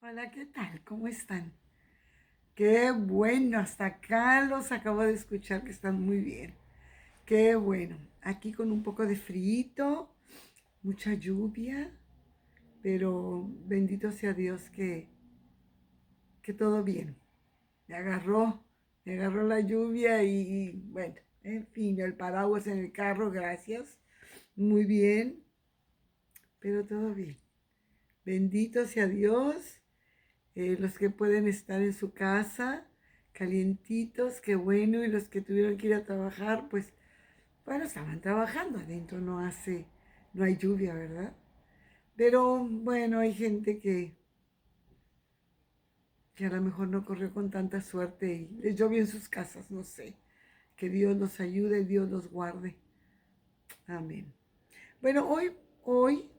Hola, ¿qué tal? ¿Cómo están? Qué bueno, hasta acá los acabo de escuchar que están muy bien. Qué bueno. Aquí con un poco de frío, mucha lluvia, pero bendito sea Dios que todo bien. Me agarró, me agarró la lluvia y bueno, en fin, el paraguas en el carro, gracias. Muy bien, pero todo bien. Bendito sea Dios. Los que pueden estar en su casa, calientitos, qué bueno, y los que tuvieron que ir a trabajar, pues, bueno, estaban trabajando, adentro no hay lluvia, ¿verdad? Pero bueno, hay gente que a lo mejor no corrió con tanta suerte y les llovió en sus casas, no sé. Que Dios los ayude, Dios los guarde. Amén. Bueno, hoy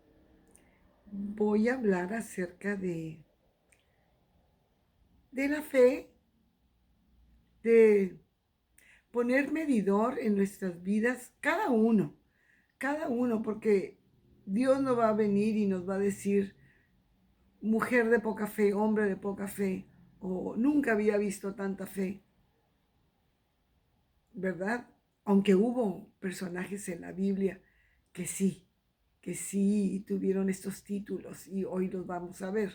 voy a hablar acerca de la fe, de poner medidor en nuestras vidas, cada uno, porque Dios no va a venir y nos va a decir, mujer de poca fe, hombre de poca fe, o nunca había visto tanta fe, ¿verdad? Aunque hubo personajes en la Biblia que que sí tuvieron estos títulos y hoy los vamos a ver.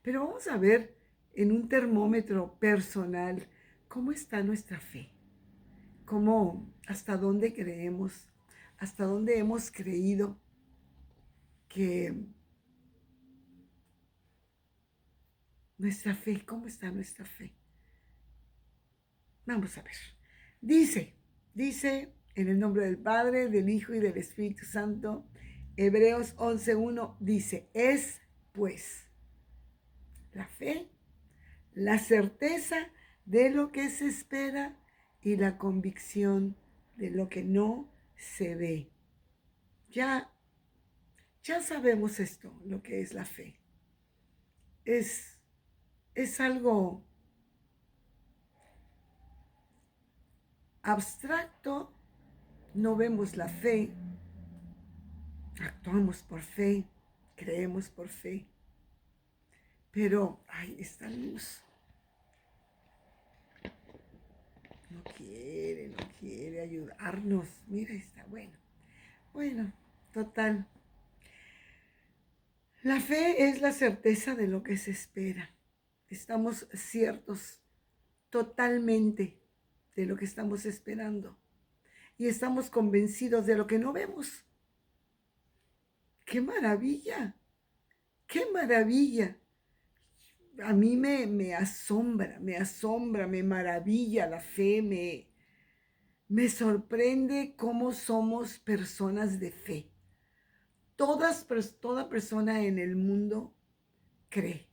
Pero vamos a ver en un termómetro personal cómo está nuestra fe. Cómo, hasta dónde creemos, hasta dónde hemos creído que nuestra fe, cómo está nuestra fe. Vamos a ver. Dice, dice en el nombre del Padre, del Hijo y del Espíritu Santo, Hebreos 11:1 dice, es pues la fe, la certeza de lo que se espera y la convicción de lo que no se ve. Ya Ya sabemos esto, lo que es la fe. Es, es algo abstracto, no vemos la fe, actuamos por fe, creemos por fe. Pero, ay, esta luz no quiere ayudarnos. Mira, está bueno. Bueno, total. La fe es la certeza de lo que se espera. Estamos ciertos totalmente de lo que estamos esperando. Y estamos convencidos de lo que no vemos. ¡Qué maravilla! ¡Qué maravilla! A mí me maravilla la fe, me sorprende cómo somos personas de fe. Toda persona en el mundo cree,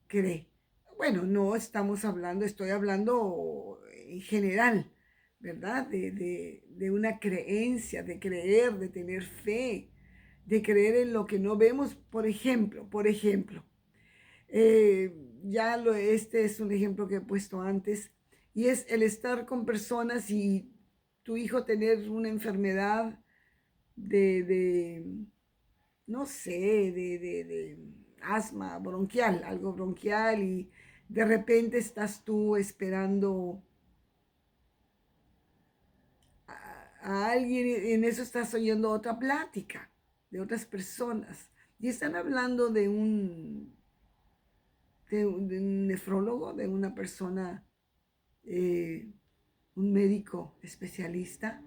cree. Bueno, no estamos hablando, estoy hablando en general, ¿verdad? De una creencia, de creer, de tener fe, de creer en lo que no vemos. Por ejemplo, este es un ejemplo que he puesto antes, y es el estar con personas y tu hijo tener una enfermedad de no sé, de asma bronquial, algo bronquial, y de repente estás tú esperando a alguien y en eso estás oyendo otra plática de otras personas y están hablando de un nefrólogo, de una persona, eh, un médico especialista,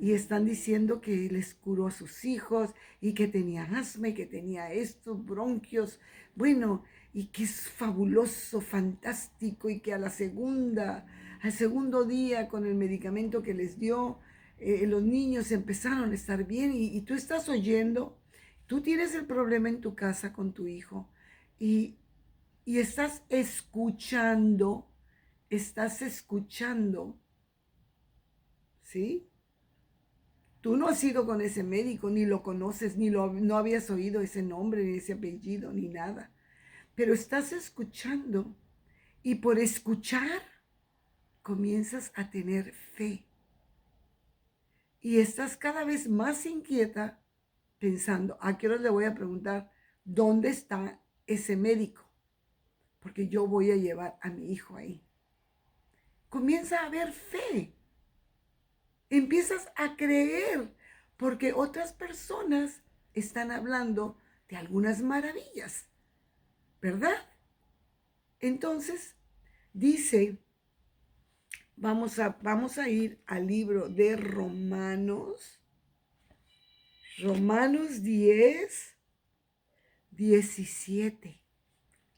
y están diciendo que les curó a sus hijos y que tenía asma y que tenía estos bronquios, bueno, y que es fabuloso, fantástico, y que al segundo día con el medicamento que les dio, los niños empezaron a estar bien y tú estás oyendo, tú tienes el problema en tu casa con tu hijo y, y estás escuchando, ¿sí? Tú no has ido con ese médico, ni lo conoces, no habías oído ese nombre, ni ese apellido, ni nada. Pero estás escuchando y por escuchar comienzas a tener fe. Y estás cada vez más inquieta pensando, ¿a qué hora le voy a preguntar dónde está ese médico? porque yo voy a llevar a mi hijo ahí. Comienza a haber fe. Empiezas a creer, porque otras personas están hablando de algunas maravillas, ¿verdad? Entonces, dice, vamos a ir al libro de Romanos 10, 17.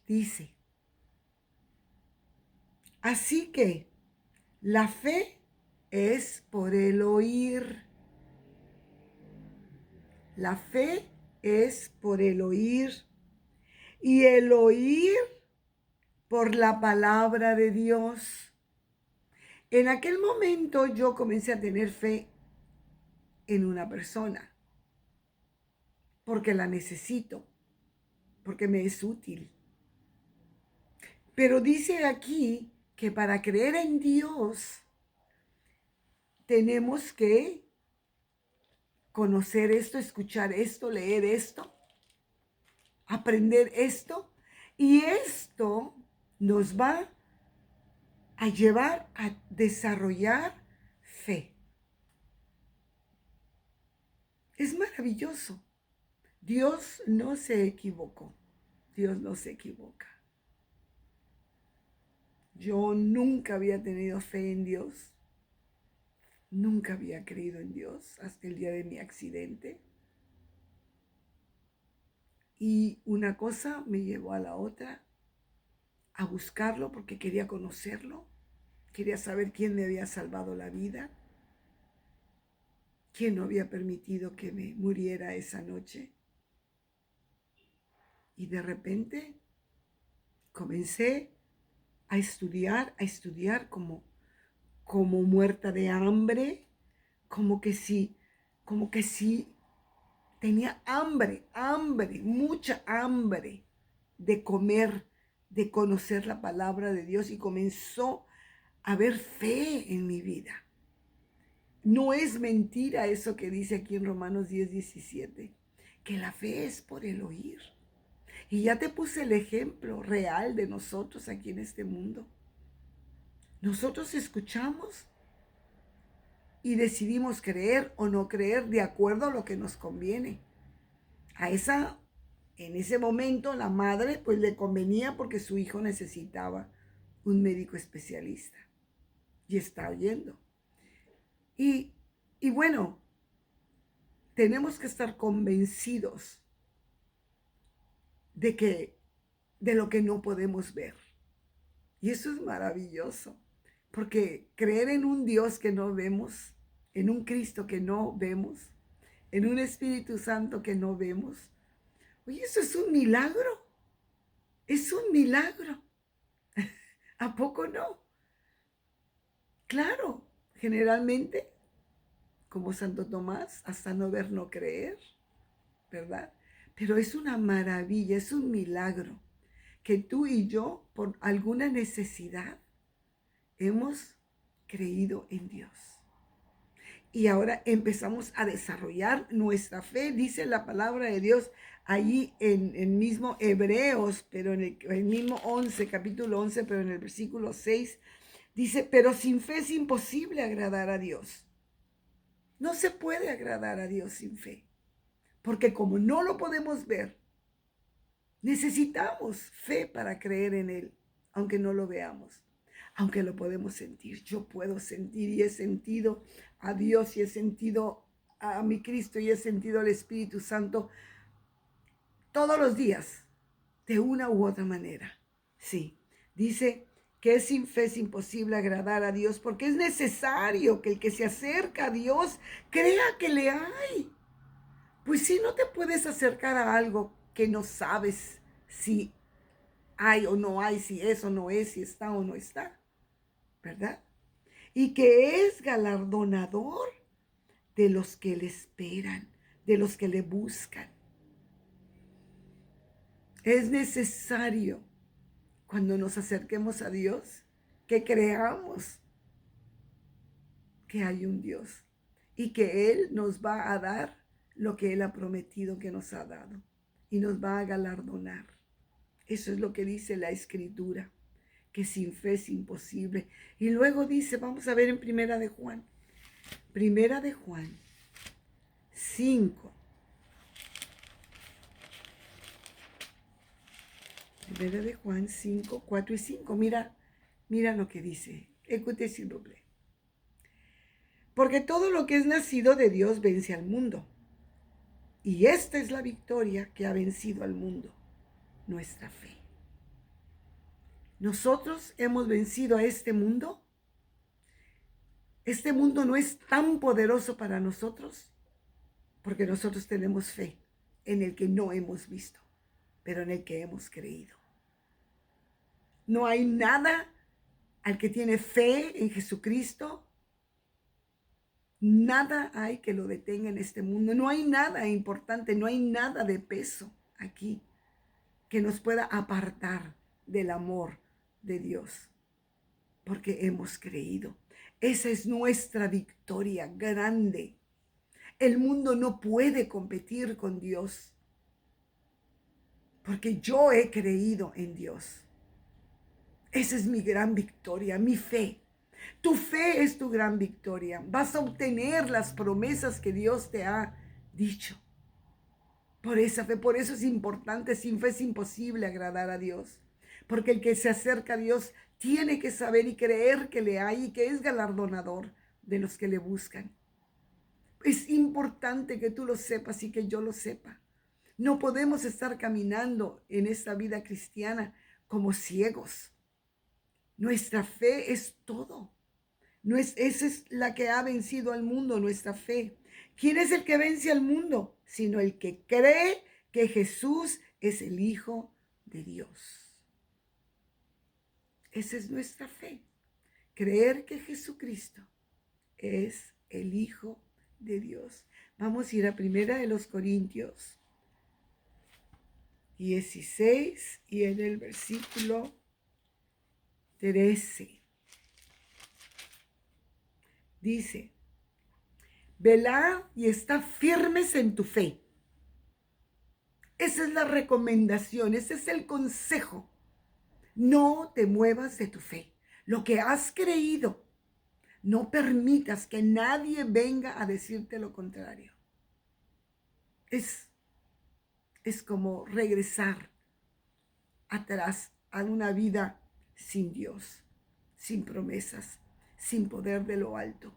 Dice, así que la fe es por el oír. La fe es por el oír y el oír por la palabra de Dios. En aquel momento yo comencé a tener fe en una persona porque la necesito, porque me es útil. Pero dice aquí que para creer en Dios tenemos que conocer esto, escuchar esto, leer esto, aprender esto, y esto nos va a llevar a desarrollar fe. Es maravilloso. Dios no se equivocó. Dios no se equivoca. Yo nunca había tenido fe en Dios. Nunca había creído en Dios hasta el día de mi accidente. Y una cosa me llevó a la otra, a buscarlo porque quería conocerlo. Quería saber quién me había salvado la vida. ¿Quién no había permitido que me muriera esa noche? Y de repente comencé a estudiar como muerta de hambre, como que sí tenía hambre, mucha hambre de comer, de conocer la palabra de Dios, y comenzó a haber fe en mi vida. No es mentira eso que dice aquí en Romanos 10, 17, que la fe es por el oír. Y ya te puse el ejemplo real de nosotros aquí en este mundo. Nosotros escuchamos y decidimos creer o no creer de acuerdo a lo que nos conviene. En ese momento, la madre pues le convenía porque su hijo necesitaba un médico especialista y está oyendo. Y bueno, tenemos que estar convencidos de lo que no podemos ver. Y eso es maravilloso, porque creer en un Dios que no vemos, en un Cristo que no vemos, en un Espíritu Santo que no vemos, oye, eso es un milagro. Es un milagro. ¿A poco no? Claro, generalmente, como Santo Tomás, hasta no ver, no creer, ¿verdad? Pero es una maravilla, es un milagro que tú y yo, por alguna necesidad, hemos creído en Dios. Y ahora empezamos a desarrollar nuestra fe, dice la palabra de Dios allí en mismo Hebreos, pero en el mismo 11, capítulo 11, pero en el versículo 6, dice, pero sin fe es imposible agradar a Dios. No se puede agradar a Dios sin fe, porque como no lo podemos ver, necesitamos fe para creer en Él, aunque no lo veamos, aunque lo podemos sentir. Yo puedo sentir y he sentido a Dios y he sentido a mi Cristo y he sentido al Espíritu Santo todos los días, de una u otra manera. Sí, dice que sin fe es imposible agradar a Dios, porque es necesario que el que se acerca a Dios crea que le hay. Pues si no te puedes acercar a algo que no sabes si hay o no hay, si es o no es, si está o no está, ¿verdad? Y que es galardonador de los que le esperan, de los que le buscan. Es necesario, cuando nos acerquemos a Dios, que creamos que hay un Dios y que Él nos va a dar lo que Él ha prometido que nos ha dado y nos va a galardonar. Eso es lo que dice la Escritura, que sin fe es imposible. Y luego dice, vamos a ver en Primera de Juan 5. Primera de Juan 5, 4 y 5. Mira lo que dice. Écoutez s'il vous plaît. Porque todo lo que es nacido de Dios vence al mundo. Y esta es la victoria que ha vencido al mundo, nuestra fe. Nosotros hemos vencido a este mundo. Este mundo no es tan poderoso para nosotros porque nosotros tenemos fe en el que no hemos visto, pero en el que hemos creído. No hay nada al que tiene fe en Jesucristo. Nada hay que lo detenga en este mundo. No hay nada importante, no hay nada de peso aquí que nos pueda apartar del amor de Dios, porque hemos creído. Esa es nuestra victoria grande. El mundo no puede competir con Dios, porque yo he creído en Dios. Esa es mi gran victoria, mi fe. Tu fe es tu gran victoria. Vas a obtener las promesas que Dios te ha dicho. Por esa fe, por eso es importante. Sin fe es imposible agradar a Dios. Porque el que se acerca a Dios tiene que saber y creer que le hay y que es galardonador de los que le buscan. Es importante que tú lo sepas y que yo lo sepa. No podemos estar caminando en esta vida cristiana como ciegos. Nuestra fe es todo. Esa es la que ha vencido al mundo, nuestra fe. ¿Quién es el que vence al mundo? Sino el que cree que Jesús es el Hijo de Dios. Esa es nuestra fe. Creer que Jesucristo es el Hijo de Dios. Vamos a ir a 1 Corintios 16 y en el versículo 13. Dice, velad y estad firmes en tu fe. Esa es la recomendación, ese es el consejo. No te muevas de tu fe. Lo que has creído, no permitas que nadie venga a decirte lo contrario. Es como regresar atrás a una vida sin Dios, sin promesas, sin poder de lo alto,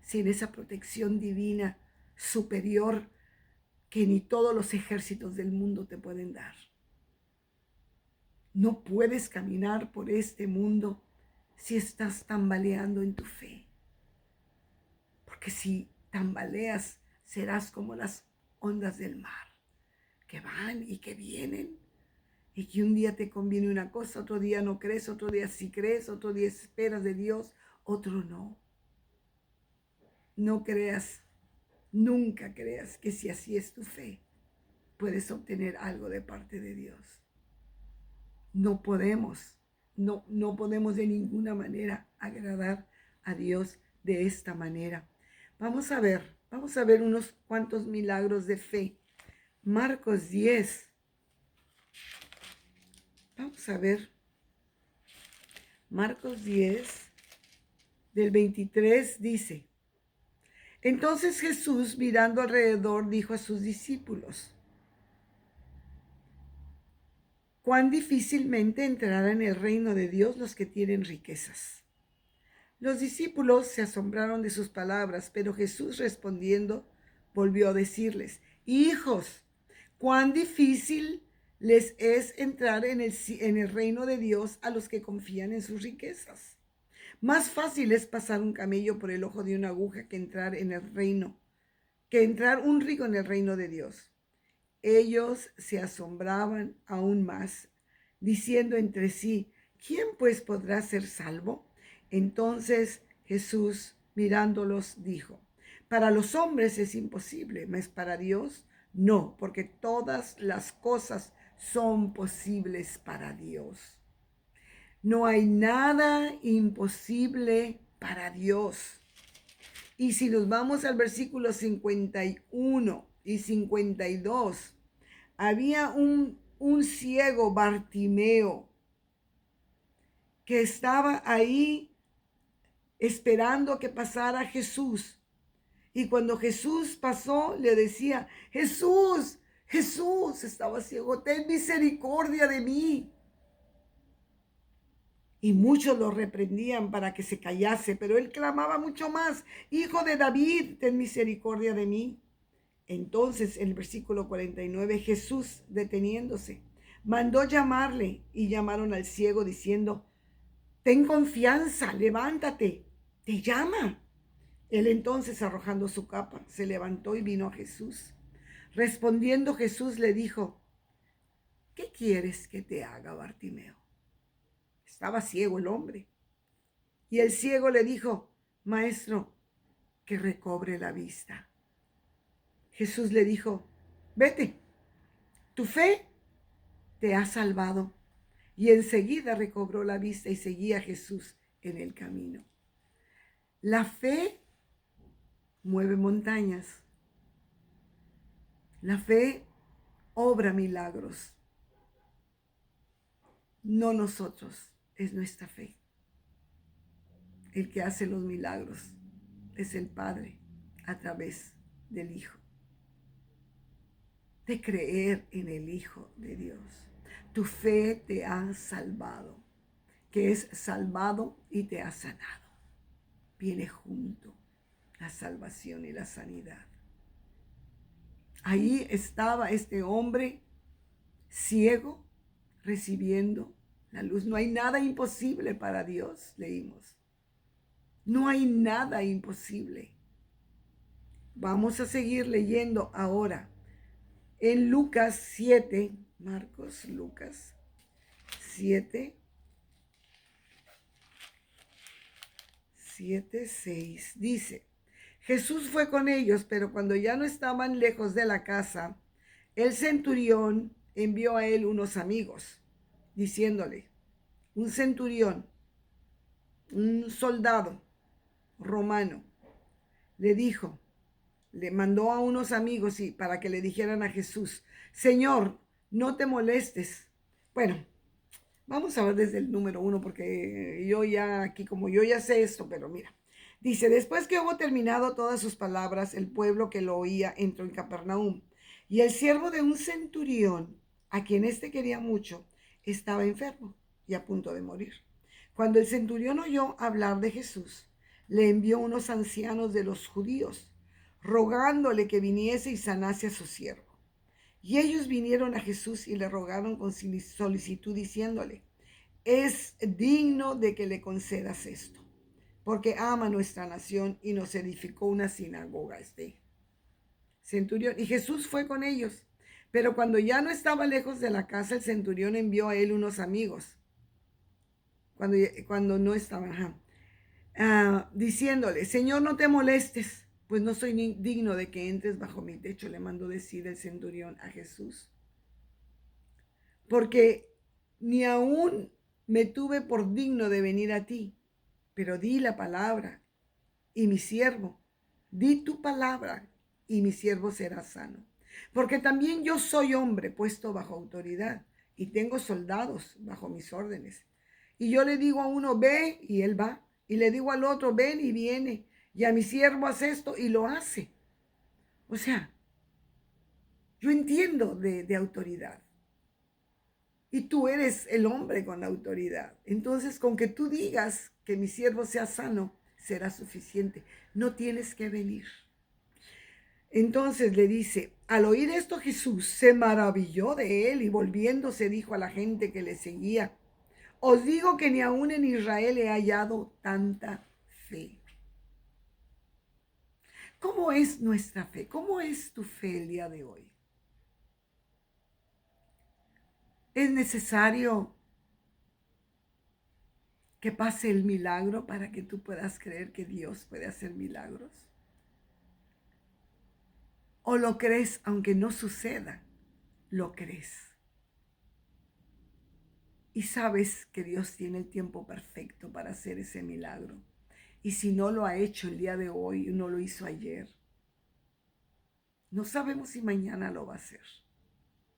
sin esa protección divina superior que ni todos los ejércitos del mundo te pueden dar. No puedes caminar por este mundo si estás tambaleando en tu fe. Porque si tambaleas, serás como las ondas del mar, que van y que vienen, y que un día te conviene una cosa, otro día no crees, otro día sí crees, otro día esperas de Dios, otro no. No creas, nunca creas que si así es tu fe, puedes obtener algo de parte de Dios. No podemos de ninguna manera agradar a Dios de esta manera. Vamos a ver unos cuantos milagros de fe. Marcos 10. Vamos a ver. Marcos 10, del 23 dice, entonces Jesús, mirando alrededor, dijo a sus discípulos, cuán difícilmente entrarán en el reino de Dios los que tienen riquezas. Los discípulos se asombraron de sus palabras, pero Jesús respondiendo volvió a decirles, hijos, cuán difícil les es entrar en el reino de Dios a los que confían en sus riquezas. Más fácil es pasar un camello por el ojo de una aguja que entrar un rico en el reino de Dios. Ellos se asombraban aún más, diciendo entre sí, ¿quién pues podrá ser salvo? Entonces Jesús, mirándolos, dijo, para los hombres es imposible, mas para Dios no, porque todas las cosas son posibles para Dios. No hay nada imposible para Dios. Y si nos vamos al versículo 51 y 52, había un un ciego Bartimeo que estaba ahí esperando que pasara Jesús. Y cuando Jesús pasó, le decía, Jesús, Jesús, estaba ciego, ten misericordia de mí. Y muchos lo reprendían para que se callase, pero él clamaba mucho más, Hijo de David, ten misericordia de mí. Entonces, en el versículo 49, Jesús, deteniéndose, mandó llamarle y llamaron al ciego diciendo, ten confianza, levántate, te llama. Él entonces, arrojando su capa, se levantó y vino a Jesús. Respondiendo Jesús le dijo, ¿qué quieres que te haga, Bartimeo? Estaba ciego el hombre. Y el ciego le dijo, Maestro, que recobre la vista. Jesús le dijo, vete, tu fe te ha salvado. Y enseguida recobró la vista y seguía a Jesús en el camino. La fe mueve montañas. La fe obra milagros. No nosotros, es nuestra fe. El que hace los milagros es el Padre a través del Hijo. De creer en el Hijo de Dios. Tu fe te ha salvado, que es salvado y te ha sanado. Viene junto la salvación y la sanidad. Ahí estaba este hombre ciego recibiendo la luz. No hay nada imposible para Dios, leímos. No hay nada imposible. Vamos a seguir leyendo ahora en Lucas 7, Lucas 7, 6, dice, Jesús fue con ellos, pero cuando ya no estaban lejos de la casa, el centurión envió a él unos amigos, diciéndole, un centurión, un soldado romano, le mandó a unos amigos para que le dijeran a Jesús, Señor, no te molestes. Bueno, vamos a ver desde el número 1, porque yo ya aquí, como yo ya sé esto, pero mira. Dice, después que hubo terminado todas sus palabras, el pueblo que lo oía entró en Capernaum. Y el siervo de un centurión, a quien éste quería mucho, estaba enfermo y a punto de morir. Cuando el centurión oyó hablar de Jesús, le envió unos ancianos de los judíos, rogándole que viniese y sanase a su siervo. Y ellos vinieron a Jesús y le rogaron con solicitud, diciéndole, es digno de que le concedas esto, porque ama nuestra nación y nos edificó una sinagoga este centurión. Y Jesús fue con ellos. Pero cuando ya no estaba lejos de la casa, el centurión envió a él unos amigos. Cuando no estaba, diciéndole, Señor, no te molestes, pues no soy digno de que entres bajo mi techo, le mandó decir el centurión a Jesús. Porque ni aún me tuve por digno de venir a ti, pero di la palabra y mi siervo, di tu palabra y mi siervo será sano. Porque también yo soy hombre puesto bajo autoridad y tengo soldados bajo mis órdenes. Y yo le digo a uno, ve, y él va. Y le digo al otro, ven, y viene. Y a mi siervo hace esto, y lo hace. O sea, yo entiendo de autoridad. Y tú eres el hombre con la autoridad. Entonces, con que tú digas que mi siervo sea sano, será suficiente. No tienes que venir. Entonces le dice, al oír esto Jesús se maravilló de él y volviéndose dijo a la gente que le seguía, os digo que ni aún en Israel he hallado tanta fe. ¿Cómo es nuestra fe? ¿Cómo es tu fe el día de hoy? ¿Es necesario que pase el milagro para que tú puedas creer que Dios puede hacer milagros? ¿O lo crees aunque no suceda? Lo crees. Y sabes que Dios tiene el tiempo perfecto para hacer ese milagro. Y si no lo ha hecho el día de hoy, no lo hizo ayer, no sabemos si mañana lo va a hacer.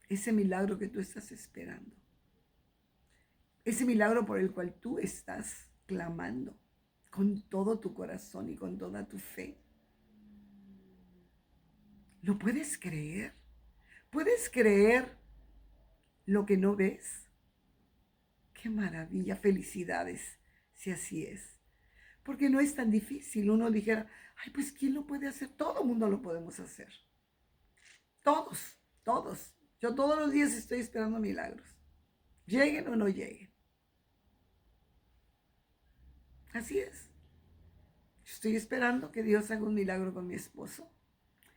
ese milagro que tú estás esperando, ese milagro por el cual tú estás clamando con todo tu corazón y con toda tu fe. ¿Lo puedes creer? ¿Puedes creer lo que no ves? ¡Qué maravilla! Felicidades, si así es. Porque no es tan difícil. Uno dijera, ay, pues ¿quién lo puede hacer? Todo el mundo lo podemos hacer. Todos, todos. Yo todos los días estoy esperando milagros. Lleguen o no lleguen. Así es. Estoy esperando que Dios haga un milagro con mi esposo.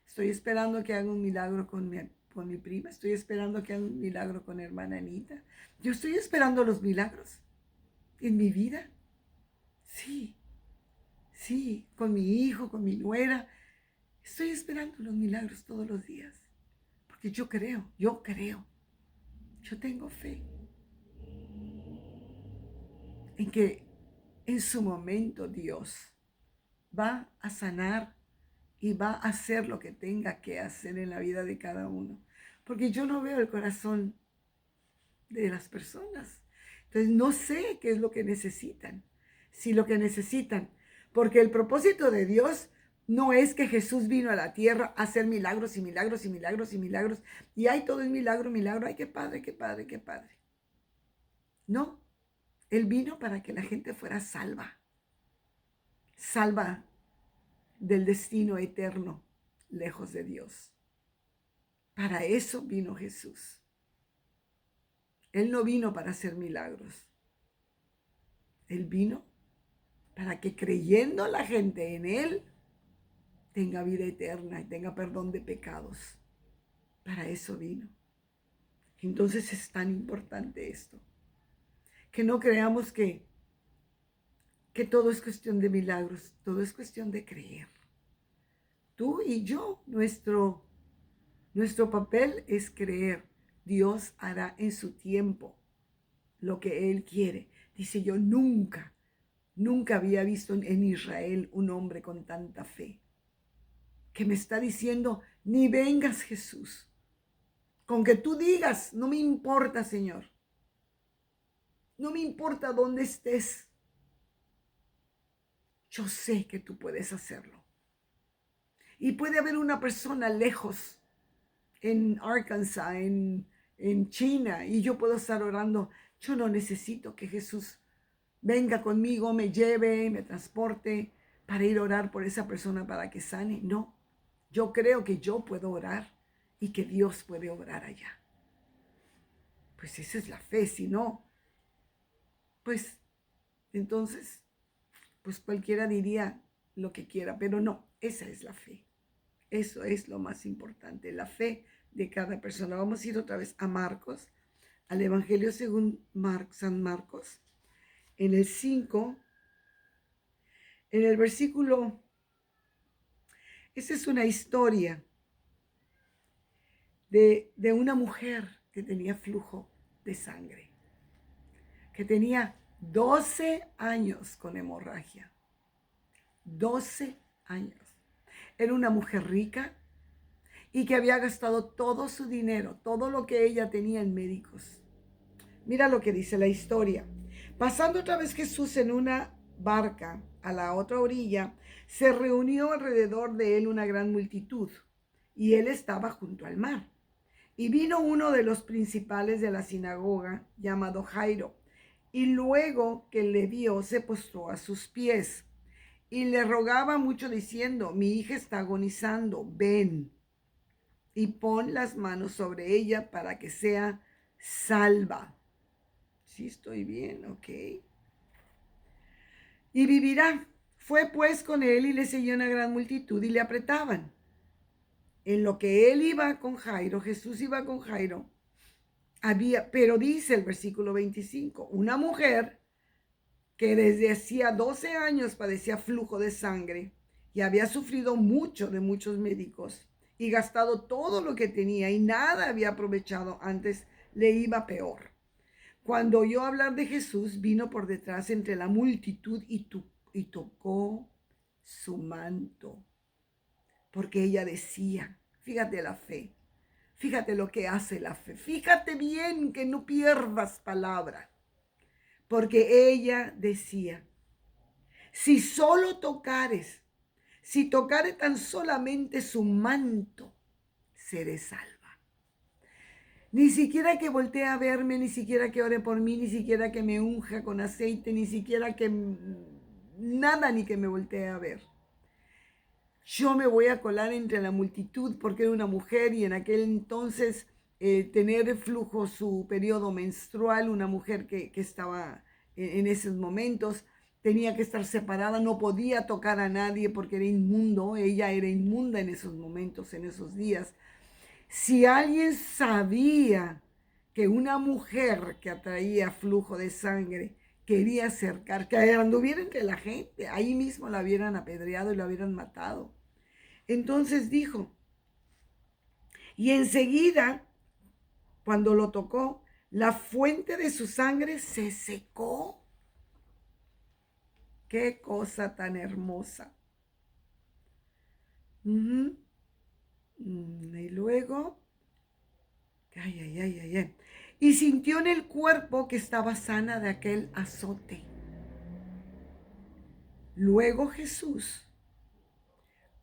Estoy esperando que haga un milagro con mi prima. Estoy esperando que haga un milagro con hermana Anita. Yo estoy esperando los milagros en mi vida. Sí, sí, con mi hijo, con mi nuera. Estoy esperando los milagros todos los días. Porque yo creo. Yo tengo fe en que en su momento Dios va a sanar y va a hacer lo que tenga que hacer en la vida de cada uno. Porque yo no veo el corazón de las personas. Entonces no sé qué es lo que necesitan. Si lo que necesitan, porque el propósito de Dios no es que Jesús vino a la tierra a hacer milagros y milagros y milagros y milagros. Y hay todo es milagro, milagro. Ay, qué padre, qué padre, qué padre. No, Él vino para que la gente fuera salva. Salva del destino eterno, lejos de Dios. Para eso vino Jesús. Él no vino para hacer milagros. Él vino para que creyendo la gente en Él tenga vida eterna y tenga perdón de pecados. Para eso vino. Entonces es tan importante esto. Que no creamos que todo es cuestión de milagros. Todo es cuestión de creer. Tú y yo, nuestro papel es creer. Dios hará en su tiempo lo que Él quiere. Dice, yo nunca había visto en Israel un hombre con tanta fe. Que me está diciendo, ni vengas, Jesús. Con que tú digas, no me importa, Señor. No me importa dónde estés. Yo sé que tú puedes hacerlo. Y puede haber una persona lejos, en Arkansas, en China, y yo puedo estar orando. Yo no necesito que Jesús venga conmigo, me lleve, me transporte para ir a orar por esa persona para que sane. No, yo creo que yo puedo orar y que Dios puede obrar allá. Pues esa es la fe. Si no, pues entonces, pues cualquiera diría lo que quiera, pero no, esa es la fe. Eso es lo más importante, la fe de cada persona. Vamos a ir otra vez a Marcos, al Evangelio según San Marcos, en el 5, en el versículo. Esa es una historia de una mujer que tenía flujo de sangre, que tenía 12 años con hemorragia. 12 años. Era una mujer rica y que había gastado todo su dinero, todo lo que ella tenía en médicos. Mira lo que dice la historia. Pasando otra vez Jesús en una barca a la otra orilla, se reunió alrededor de él una gran multitud, y él estaba junto al mar. Y vino uno de los principales de la sinagoga, llamado Jairo, y luego que le vio, se postró a sus pies, y le rogaba mucho diciendo, mi hija está agonizando, ven y pon las manos sobre ella para que sea salva. Sí, estoy bien, ok. Y vivirá. Fue pues con él y le seguía una gran multitud y le apretaban. En lo que él iba con Jairo, Jesús iba con Jairo, pero dice el versículo 25, una mujer que desde hacía 12 años padecía flujo de sangre y había sufrido mucho de muchos médicos y gastado todo lo que tenía y nada había aprovechado, antes le iba peor. Cuando oyó hablar de Jesús, vino por detrás entre la multitud y tocó su manto, porque ella decía, fíjate la fe, Fíjate lo que hace la fe. Fíjate bien que no pierdas palabra. Porque ella decía, si solo tocares, si tocare tan solamente su manto, seré salva. Ni siquiera que voltee a verme, ni siquiera que ore por mí, ni siquiera que me unja con aceite, ni siquiera que nada, ni que me voltee a ver. Yo me voy a colar entre la multitud porque era una mujer y en aquel entonces tener flujo su periodo menstrual, una mujer que estaba en esos momentos, tenía que estar separada, no podía tocar a nadie porque era inmundo, ella era inmunda en esos momentos, en esos días. Si alguien sabía que una mujer que atraía flujo de sangre quería acercar, que anduviera entre la gente, ahí mismo la hubieran apedreado y la hubieran matado. Entonces dijo, y enseguida, cuando lo tocó, la fuente de su sangre se secó. Qué cosa tan hermosa. Y luego, y sintió en el cuerpo que estaba sana de aquel azote. Luego Jesús,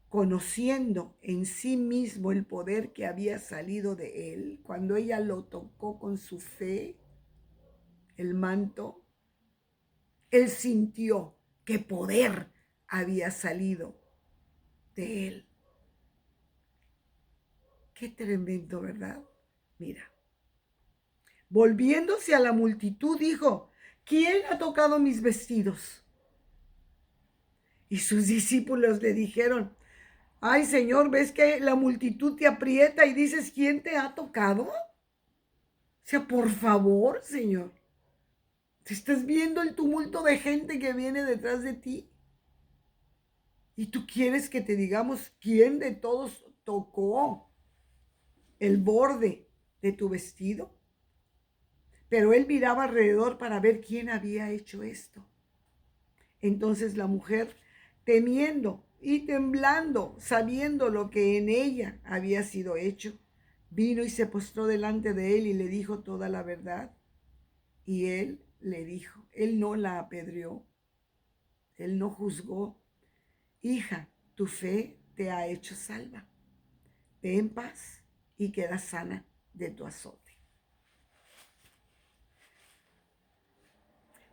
conociendo en sí mismo el poder que había salido de él, cuando ella lo tocó con su fe, el manto, él sintió que poder había salido de él. Qué tremendo, ¿verdad? Mira. Volviéndose a la multitud, dijo, ¿quién ha tocado mis vestidos? Y sus discípulos le dijeron, ay, Señor, ¿ves que la multitud te aprieta y dices, ¿quién te ha tocado? O sea, por favor, Señor. ¿Te estás viendo el tumulto de gente que viene detrás de ti? ¿Y tú quieres que te digamos quién de todos tocó el borde de tu vestido? Pero él miraba alrededor para ver quién había hecho esto. Entonces la mujer, temiendo y temblando, sabiendo lo que en ella había sido hecho, vino y se postró delante de él y le dijo toda la verdad. Y él le dijo, él no la apedreó, él no juzgó. Hija, tu fe te ha hecho salva. Ve en paz y queda sana de tu azote.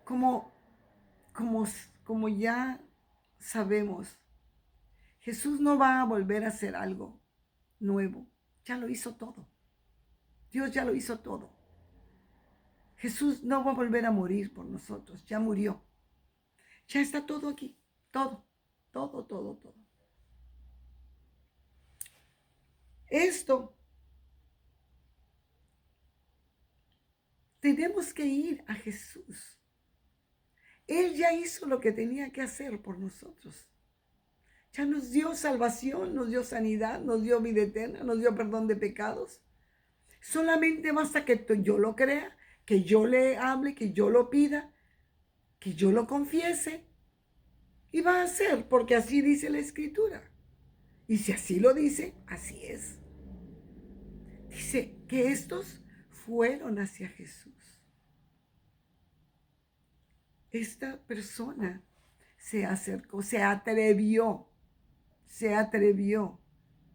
Como, como ya sabemos, Jesús no va a volver a hacer algo nuevo. Ya lo hizo todo. Dios ya lo hizo todo. Jesús no va a volver a morir por nosotros. Ya murió. Ya está todo aquí. Todo, todo, todo, todo. Esto tenemos que ir a Jesús. Él ya hizo lo que tenía que hacer por nosotros. Ya nos dio salvación, nos dio sanidad, nos dio vida eterna, nos dio perdón de pecados. Solamente basta que yo lo crea, que yo le hable, que yo lo pida, que yo lo confiese. Y va a ser, porque así dice la Escritura. Y si así lo dice, así es. Dice que estos fueron hacia Jesús. Esta persona se acercó, se atrevió.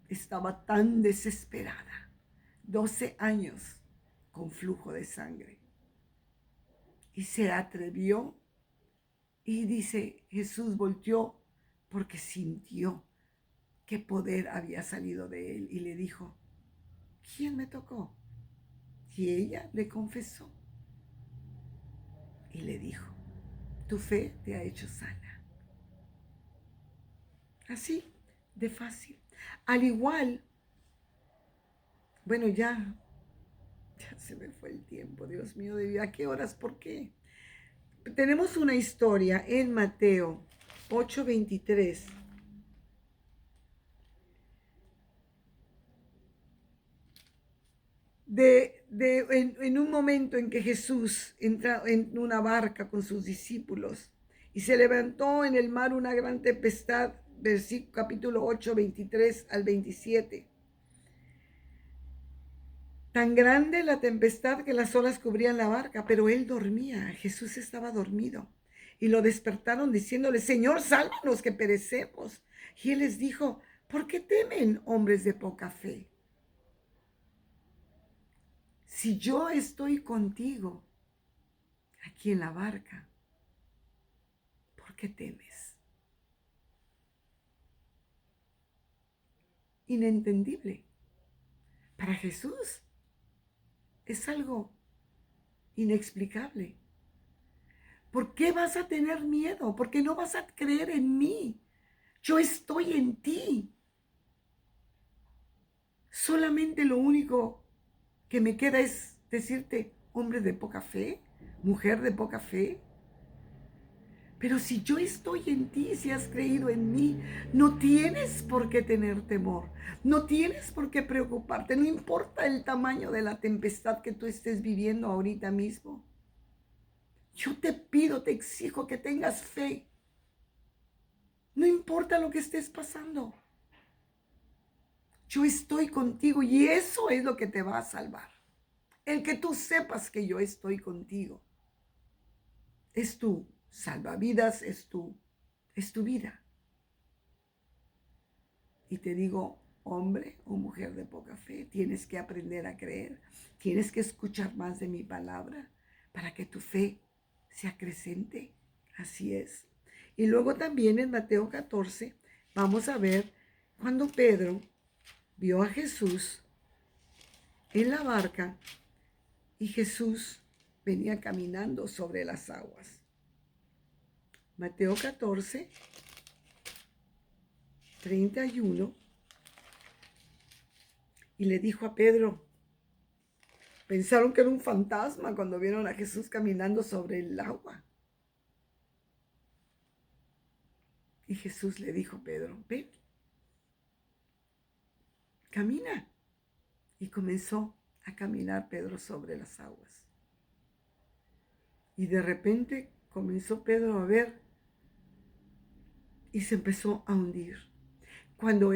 Estaba tan desesperada. 12 años con flujo de sangre. Y se atrevió. Y dice, Jesús volteó porque sintió qué poder había salido de él. Y le dijo, ¿quién me tocó? Y ella le confesó. Y le dijo, tu fe te ha hecho sana. Así de fácil. Al igual, bueno, ya se me fue el tiempo, Dios mío de vida. ¿A qué horas? ¿Por qué? Tenemos una historia en Mateo 8:23. En un momento en que Jesús entra en una barca con sus discípulos y se levantó en el mar una gran tempestad, versículo capítulo 8, 23 al 27. Tan grande la tempestad que las olas cubrían la barca, pero él dormía. Jesús estaba dormido. Y lo despertaron diciéndole, Señor, sálvanos que perecemos. Y él les dijo, ¿por qué temen, hombres de poca fe? Si yo estoy contigo aquí en la barca, ¿por qué temes? Inentendible. Para Jesús es algo inexplicable. ¿Por qué vas a tener miedo? ¿Por qué no vas a creer en mí? Yo estoy en ti. Solamente lo único que me queda es decirte, hombre de poca fe, mujer de poca fe. Pero si yo estoy en ti, si has creído en mí, no tienes por qué tener temor, no tienes por qué preocuparte, no importa el tamaño de la tempestad que tú estés viviendo ahorita mismo. Yo te pido, te exijo que tengas fe. No importa lo que estés pasando. Yo estoy contigo y eso es lo que te va a salvar. El que tú sepas que yo estoy contigo. Es tu salvavidas, es tu vida. Y te digo, hombre o mujer de poca fe, tienes que aprender a creer. Tienes que escuchar más de mi palabra para que tu fe se acrecente. Así es. Y luego también en Mateo 14 vamos a ver cuando Pedro vio a Jesús en la barca y Jesús venía caminando sobre las aguas. Mateo 14, 31. Y le dijo a Pedro, pensaron que era un fantasma cuando vieron a Jesús caminando sobre el agua. Y Jesús le dijo a Pedro, ven, camina. Y comenzó a caminar Pedro sobre las aguas. Y de repente comenzó Pedro a ver y se empezó a hundir. Cuando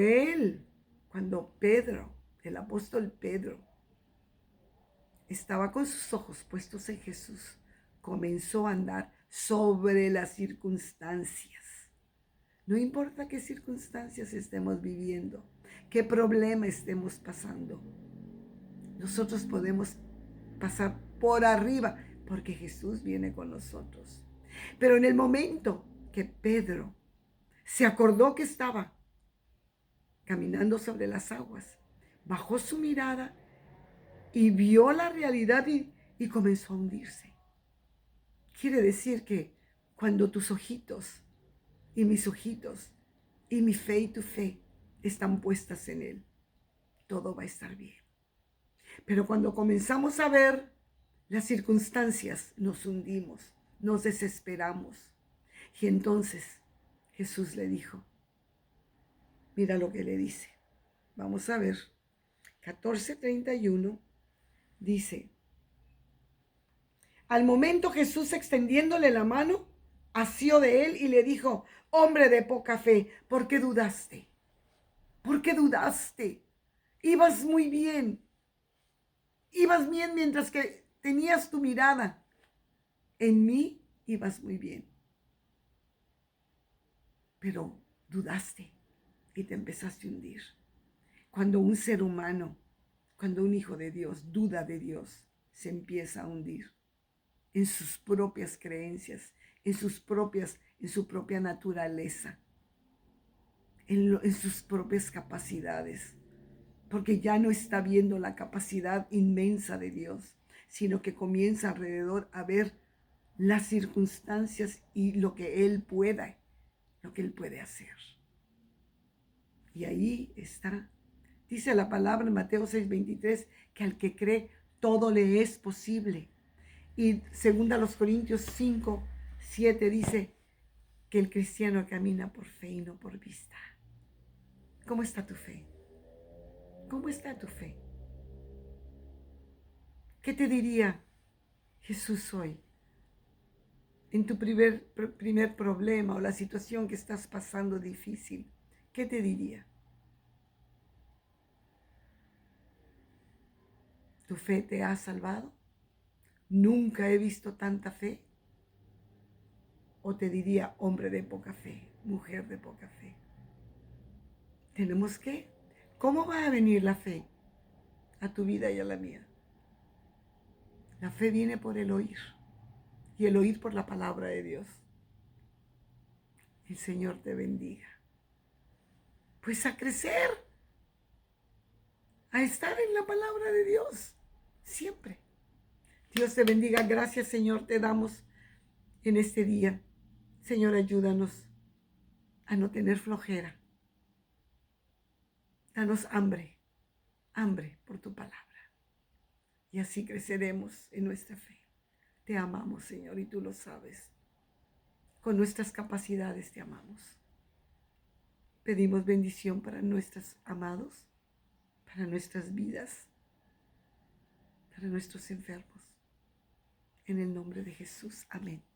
Pedro, el apóstol Pedro, estaba con sus ojos puestos en Jesús, comenzó a andar sobre las circunstancias. No importa qué circunstancias estemos viviendo, qué problema estemos pasando. Nosotros podemos pasar por arriba porque Jesús viene con nosotros. Pero en el momento que Pedro se acordó que estaba caminando sobre las aguas, bajó su mirada y vio la realidad y comenzó a hundirse. Quiere decir que cuando tus ojitos y mis ojitos y mi fe y tu fe están puestas en Él, todo va a estar bien. Pero cuando comenzamos a ver las circunstancias, nos hundimos, nos desesperamos. Y entonces Jesús le dijo, mira lo que le dice. Vamos a ver, 14:31 dice, al momento Jesús extendiéndole la mano, asió de él y le dijo, hombre de poca fe, ¿por qué dudaste? ¿Por qué dudaste? Ibas muy bien. Ibas bien mientras que tenías tu mirada. En mí ibas muy bien. Pero dudaste y te empezaste a hundir. Cuando un ser humano, cuando un hijo de Dios duda de Dios, se empieza a hundir en sus propias creencias, en su propia naturaleza, en sus propias capacidades, porque ya no está viendo la capacidad inmensa de Dios, sino que comienza alrededor a ver las circunstancias y lo que Él puede hacer. Y ahí está. Dice la palabra en Mateo 6:23 que al que cree todo le es posible. Y segunda los Corintios 5:7 dice que el cristiano camina por fe y no por vista. ¿Cómo está tu fe? ¿Cómo está tu fe? ¿Qué te diría Jesús hoy en tu primer problema o la situación que estás pasando difícil? ¿Qué te diría? ¿Tu fe te ha salvado? Nunca he visto tanta fe. O te diría hombre de poca fe, mujer de poca fe. Tenemos que, ¿cómo va a venir la fe a tu vida y a la mía? La fe viene por el oír y el oír por la palabra de Dios. El Señor te bendiga. Pues a crecer, a estar en la palabra de Dios, siempre. Dios te bendiga. Gracias, Señor, te damos en este día. Señor, ayúdanos a no tener flojera. Danos hambre, hambre por tu palabra. Y así creceremos en nuestra fe. Te amamos, Señor, y tú lo sabes. Con nuestras capacidades te amamos. Pedimos bendición para nuestros amados, para nuestras vidas, para nuestros enfermos. En el nombre de Jesús. Amén.